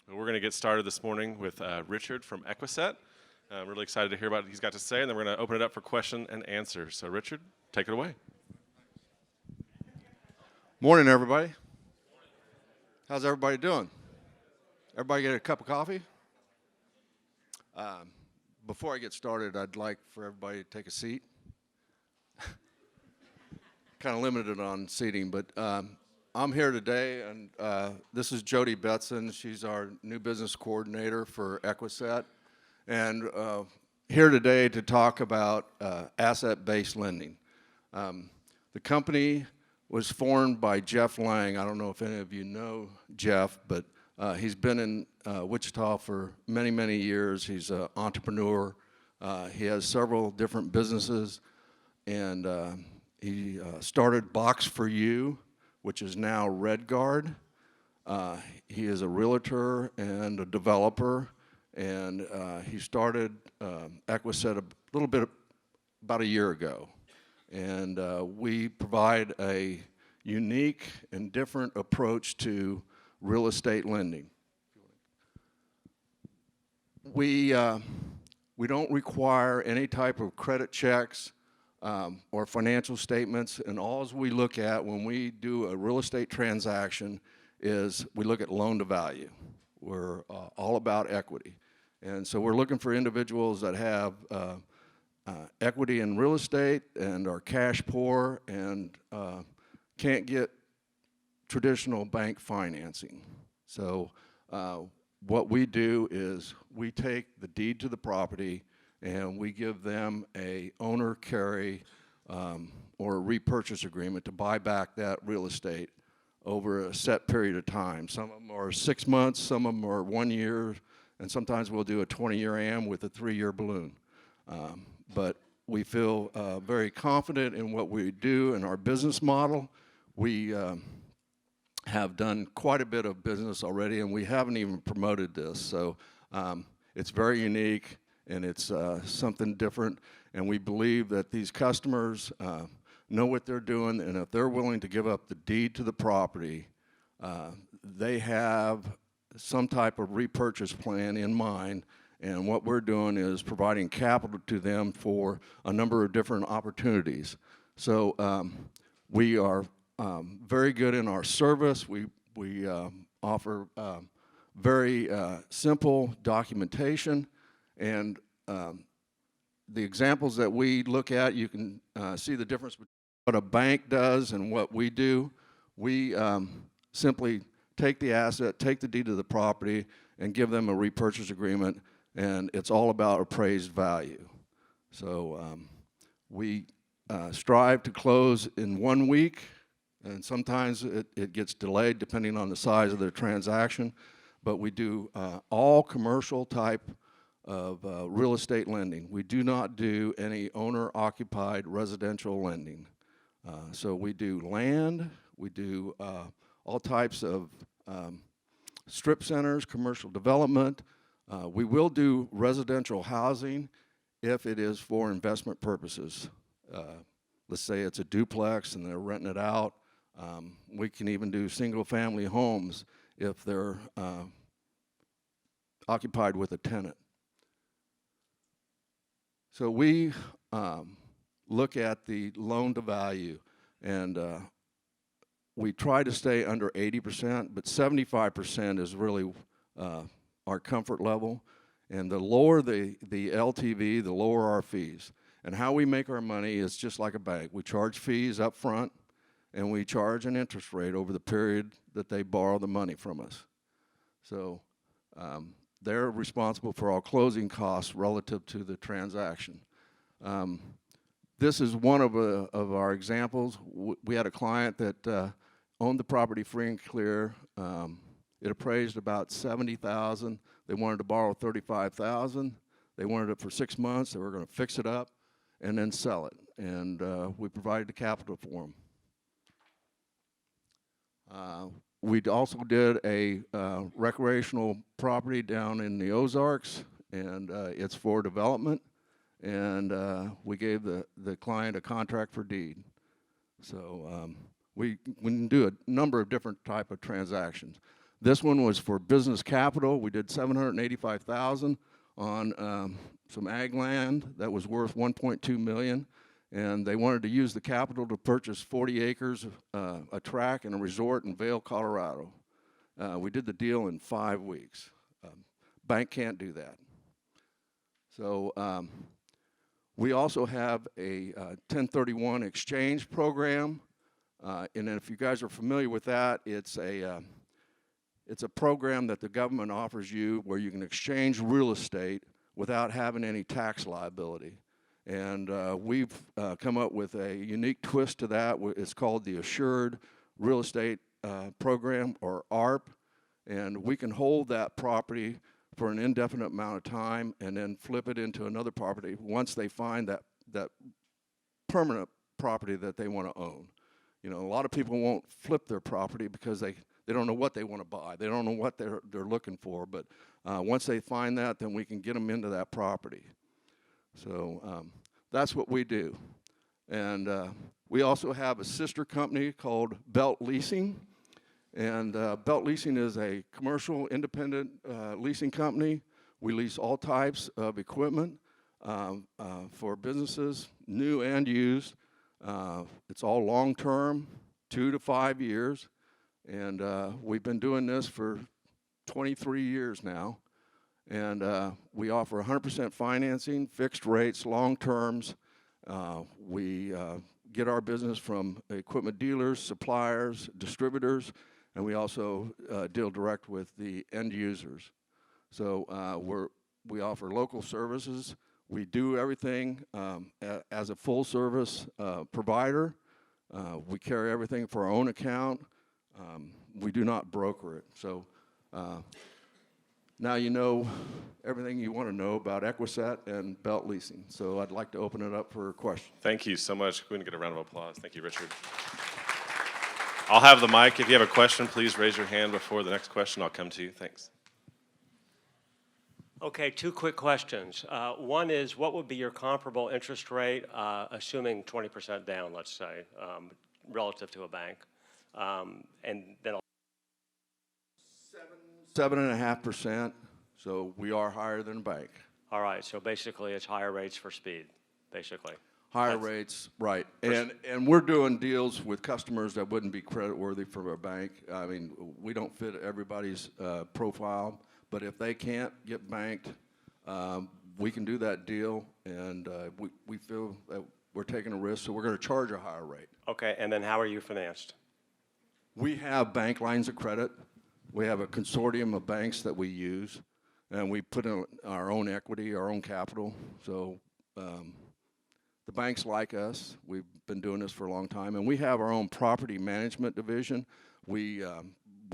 We're going to get started this morning with Richard from Equisset. I'm really excited to hear about what he's got to say, and then we're going to open it up for question and answer. So, Richard, take it away. Morning, everybody. How's everybody doing? Everybody get a cup of coffee? Before I get started, I'd like for everybody to take a seat. Kind of limited on seating, but I'm here today, and this is Jody Betson. She's our new business coordinator for Equisset, and here today to talk about asset-based lending. The company was formed by Jeff Lang. I don't know if any of you know Jeff, but he's been in Wichita for many, many years. He's an entrepreneur. He has several different businesses, and he started Box for You, which is now RedGuard. He is a realtor and a developer, and he started Equisset a little bit about a year ago. And we provide a unique and different approach to real estate lending. We don't require any type of credit checks or financial statements, and all we look at when we do a real estate transaction is we look at loan to value. We're all about equity. And so we're looking for individuals that have equity in real estate and are cash poor and can't get traditional bank financing. So what we do is we take the deed to the property and we give them a owner carry or a repurchase agreement to buy back that real estate over a set period of time. Some of them are 6 months, some of them are 1 year, and sometimes we'll do a 20-year AM with a 3-year balloon. But we feel very confident in what we do and our business model. We have done quite a bit of business already, and we haven't even promoted this. So it's very unique, and it's something different. And we believe that these customers know what they're doing, and if they're willing to give up the deed to the property, they have some type of repurchase plan in mind. And what we're doing is providing capital to them for a number of different opportunities. So we are very good in our service. We offer very simple documentation. And the examples that we look at, you can see the difference between what a bank does and what we do. We simply take the asset, take the deed to the property, and give them a repurchase agreement. And it's all about appraised value. So we strive to close in 1 week, and sometimes it gets delayed depending on the size of the transaction. But we do all commercial type of real estate lending. We do not do any owner-occupied residential lending. So we do land, we do all types of strip centers, commercial development. We will do residential housing if it is for investment purposes. Let's say it's a duplex and they're renting it out. We can even do single-family homes if they're occupied with a tenant. So we look at the loan-to-value, and we try to stay under 80%, but 75% is really our comfort level. And the lower the LTV, the lower our fees. And how we make our money is just like a bank. We charge fees up front, and we charge an interest rate over the period that they borrow the money from us. So they're responsible for all closing costs relative to the transaction. This is one of our examples. We had a client that owned the property free and clear. It appraised about $70,000. They wanted to borrow $35,000. They wanted it for 6 months. They were going to fix it up and then sell it. And we provided the capital for them. We also did a recreational property down in the Ozarks, and it's for development. And we gave the client a contract for deed. So we can do a number of different type of transactions. This one was for business capital. We did $785,000 on some ag land that was worth $1.2 million, and they wanted to use the capital to purchase 40 acres, a track, and a resort in Vail, Colorado. We did the deal in 5 weeks. Bank can't do that. So we also have a 1031 exchange program, and if you guys are familiar with that, it's a program that the government offers you where you can exchange real estate without having any tax liability. And we've come up with a unique twist to that. It's called the Assured Real Estate Program, or ARP, and we can hold that property for an indefinite amount of time and then flip it into another property once they find that permanent property that they want to own. You know, a lot of people won't flip their property because they don't know what they want to buy. They don't know what they're looking for. But once they find that, then we can get them into that property. So that's what we do. And we also have a sister company called Belt Leasing. And Belt Leasing is a commercial independent leasing company. We lease all types of equipment for businesses, new and used. It's all long-term, 2 to 5 years. And we've been doing this for 23 years now. And we offer 100% financing, fixed rates, long terms. We get our business from equipment dealers, suppliers, distributors, and we also deal direct with the end users. So we offer local services. We do everything as a full service provider. We carry everything for our own account. We do not broker it. So now you know everything you want to know about Equisset and Belt Leasing. So I'd like to open it up for questions. Thank you so much. We're going to get a round of applause. Thank you, Richard. I'll have the mic. If you have a question, please raise your hand before the next question. I'll come to you. Thanks. Okay, 2 quick questions. One is, what would be your comparable interest rate, assuming 20% down, let's say, relative to a bank? And then 7.5%. So we are higher than a bank. all right, so basically it's higher rates for speed, basically. Higher rates, right. And we're doing deals with customers that wouldn't be creditworthy for a bank. I mean, we don't fit everybody's profile, but if they can't get banked, we can do that deal, and we feel that we're taking a risk, so we're going to charge a higher rate. Okay, and then how are you financed? We have bank lines of credit. We have a consortium of banks that we use, and we put in our own equity, our own capital. So the banks like us. We've been doing this for a long time, and we have our own property management division. We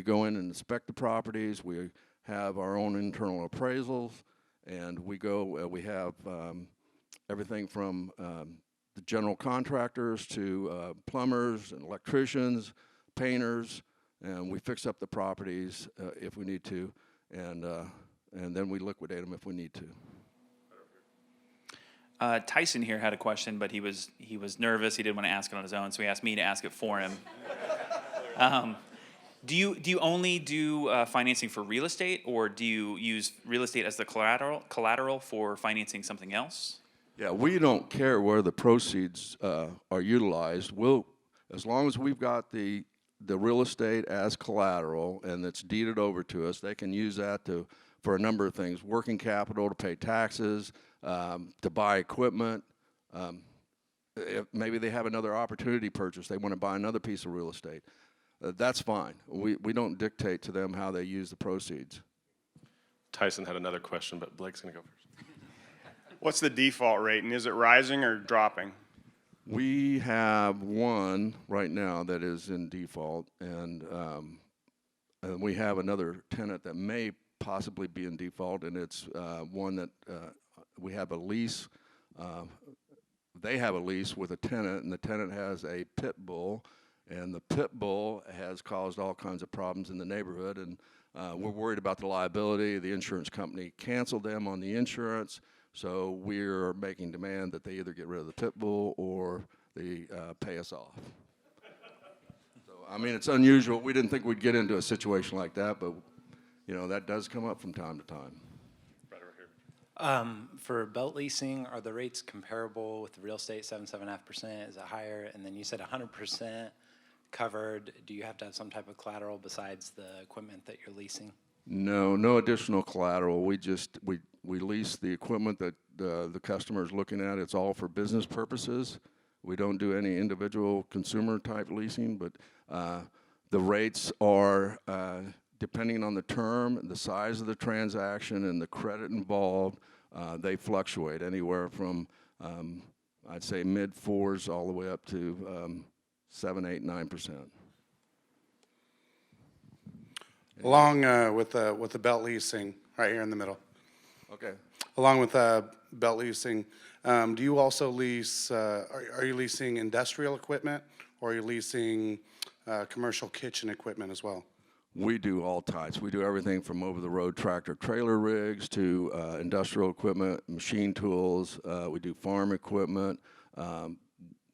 go in and inspect the properties. We have our own internal appraisals, and we have everything from the general contractors to plumbers and electricians, painters, and we fix up the properties if we need to, and then we liquidate them if we need to. Tyson here had a question, but he was nervous. He didn't want to ask it on his own, so he asked me to ask it for him. Do you only do financing for real estate, or do you use real estate as the collateral for financing something else? Yeah, we don't care where the proceeds are utilized. As long as we've got the real estate as collateral and it's deeded over to us, they can use that for a number of things: working capital, to pay taxes, to buy equipment. If maybe they have another opportunity purchase, they want to buy another piece of real estate. That's fine. We don't dictate to them how they use the proceeds. Tyson had another question, but Blake's going to go first. What's the default rate, and is it rising or dropping? We have one right now that is in default, and we have another tenant that may possibly be in default, and it's one that we have a lease. They have a lease with a tenant, and the tenant has a pit bull, and the pit bull has caused all kinds of problems in the neighborhood, and we're worried about the liability. The insurance company canceled them on the insurance, so we're making demand that they either get rid of the pit bull or they pay us off. So I mean, it's unusual. We didn't think we'd get into a situation like that, but, you know, that does come up from time to time. Right over here. For belt leasing, are the rates comparable with real estate, 7.5%? Is it higher? And then you said 100% covered. Do you have to have some type of collateral besides the equipment that you're leasing? No, no additional collateral. We lease the equipment that the customer is looking at. It's all for business purposes. We don't do any individual consumer type leasing, but the rates are, depending on the term, the size of the transaction, and the credit involved, they fluctuate anywhere from, I'd say, mid-4s all the way up to 7, 8, 9%. Along with the belt leasing, right here in the middle. Okay. Along with belt leasing, do you also lease, are you leasing industrial equipment, or are you leasing commercial kitchen equipment as well? We do all types. We do everything from over-the-road tractor trailer rigs to industrial equipment, machine tools. We do farm equipment,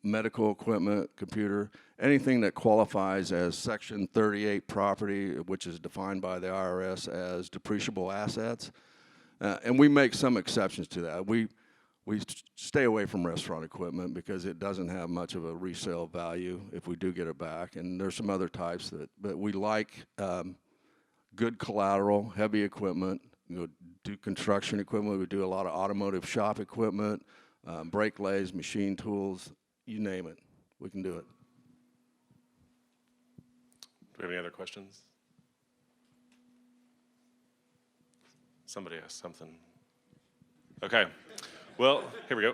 medical equipment, computer, anything that qualifies as Section 38 property, which is defined by the IRS as depreciable assets. And we make some exceptions to that. We stay away from restaurant equipment because it doesn't have much of a resale value if we do get it back. And there's some other types but we like good collateral, heavy equipment. Do construction equipment. We do a lot of automotive shop equipment, brake lathes, machine tools, you name it. We can do it. Do we have any other questions? Somebody asked something. Okay. Well, here we go.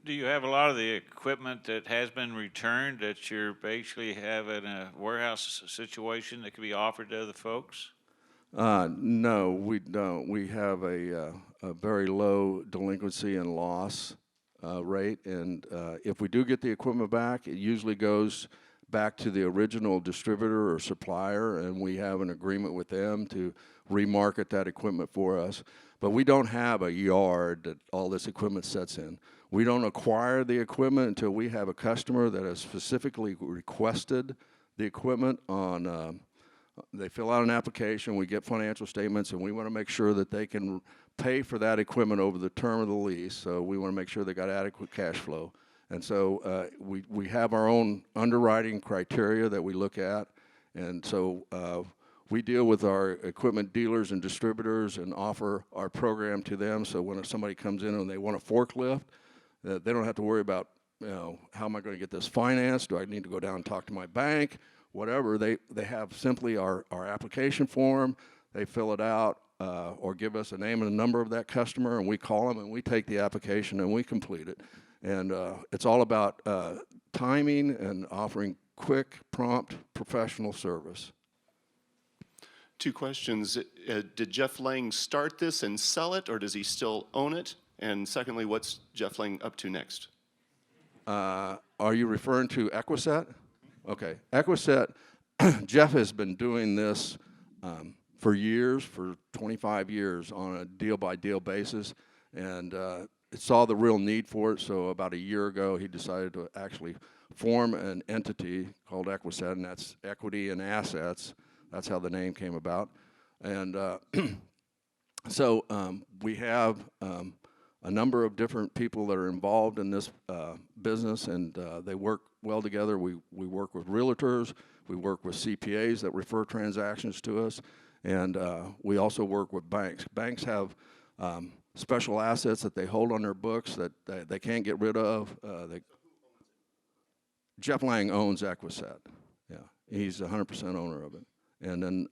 Do you have a lot of the equipment that has been returned that you're basically having a warehouse situation that can be offered to other folks? No, we don't. We have a very low delinquency and loss rate, and if we do get the equipment back, it usually goes back to the original distributor or supplier, and we have an agreement with them to remarket that equipment for us. But we don't have a yard that all this equipment sets in. We don't acquire the equipment until we have a customer that has specifically requested the equipment on, they fill out an application, we get financial statements, and we want to make sure that they can pay for that equipment over the term of the lease. So we want to make sure they got adequate cash flow. And so we have our own underwriting criteria that we look at. And so we deal with our equipment dealers and distributors and offer our program to them. So when somebody comes in and they want a forklift, they don't have to worry about, you know, how am I going to get this financed? Do I need to go down and talk to my bank? Whatever. They have simply our application form. They fill it out or give us a name and a number of that customer, and we call them and we take the application and we complete it. And it's all about timing and offering quick, prompt, professional service. Two questions. Did Jeff Lang start this and sell it, or does he still own it? And secondly, what's Jeff Lang up to next? Are you referring to Equisset? Okay. Equisset, Jeff has been doing this for years, for 25 years on a deal-by-deal basis, and saw the real need for it. So about a year ago, he decided to actually form an entity called Equisset, and that's equity and assets. That's how the name came about. And so we have a number of different people that are involved in this business, and they work well together. We work with realtors. We work with CPAs that refer transactions to us, and we also work with banks. Banks have special assets that they hold on their books that they can't get rid of. Jeff Lang owns Equisset. Yeah, he's 100% owner of it. And then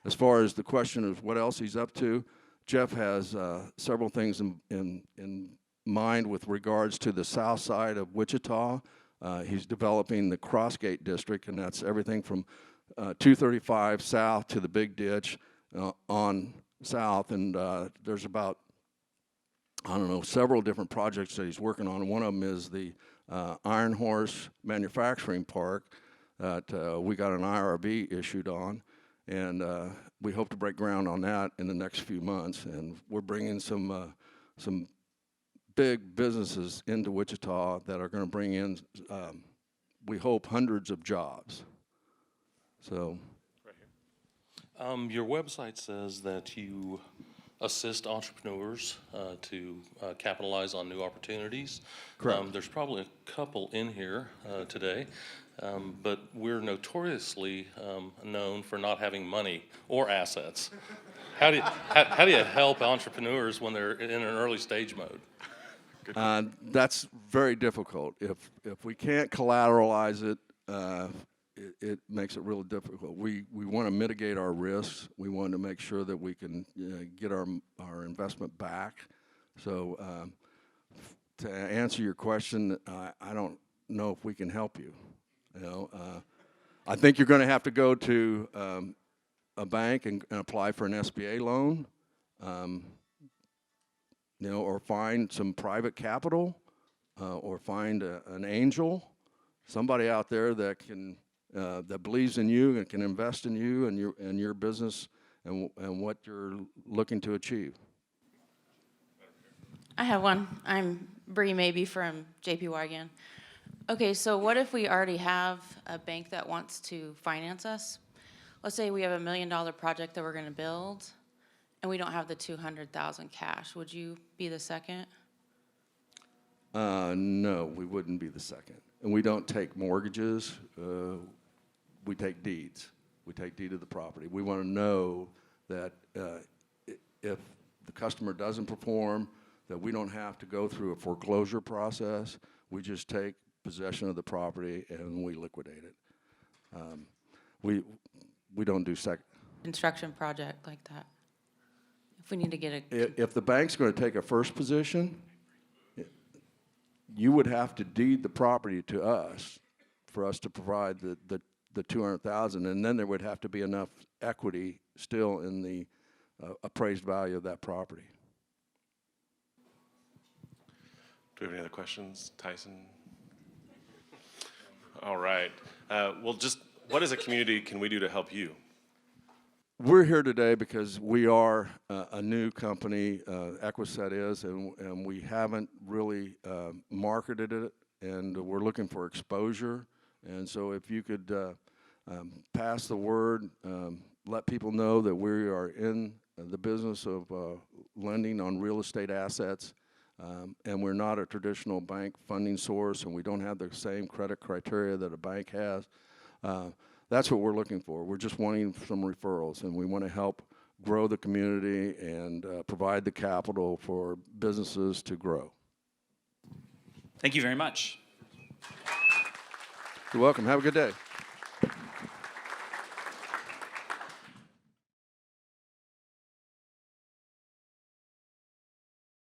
as far as the question of what else he's up to, Jeff has several things in mind with regards to the south side of Wichita. He's developing the Crossgate district, and that's everything from 235 south to the Big Ditch on south. And there's about, I don't know, several different projects that he's working on. One of them is the Iron Horse Manufacturing Park that we got an IRB issued on, and we hope to break ground on that in the next few months. And we're bringing some big businesses into Wichita that are going to bring in, we hope, hundreds of jobs. So. Your website says that you assist entrepreneurs to capitalize on new opportunities. Correct. There's probably a couple in here today, but we're notoriously known for not having money or assets. How do you help entrepreneurs when they're in an early stage mode? That's very difficult. If we can't collateralize it, it makes it really difficult. We want to mitigate our risks. We want to make sure that we can get our investment back. So to answer your question, I don't know if we can help you. I think you're going to have to go to a bank and apply for an SBA loan, or find some private capital, or find an angel, somebody out there that can. That believes in you and can invest in you and your business and what you're looking to achieve. I have one. I'm Bree Maybe from JPY again. Okay, so what if we already have a bank that wants to finance us? Let's say we have $1 million project that we're going to build, and we don't have the $200,000 cash. Would you be the second? No, we wouldn't be the second. And we don't take mortgages. We take deeds. We take deed of the property. We want to know that if the customer doesn't perform, that we don't have to go through a foreclosure process. We just take possession of the property and we liquidate it. We don't do Construction project like that. If we need to get a... If the bank's going to take a first position, you would have to deed the property to us for us to provide the $200,000, and then there would have to be enough equity still in the appraised value of that property. Do we have any other questions, Tyson? All right. Well, just what as a community can we do to help you? We're here today because we are a new company, Equisset is, and we haven't really marketed it, and we're looking for exposure. And so if you could pass the word, let people know that we are in the business of lending on real estate assets, and we're not a traditional bank funding source, and we don't have the same credit criteria that a bank has. That's what we're looking for. We're just wanting some referrals, and we want to help grow the community and provide the capital for businesses to grow. Thank you very much. You're welcome. Have a good day.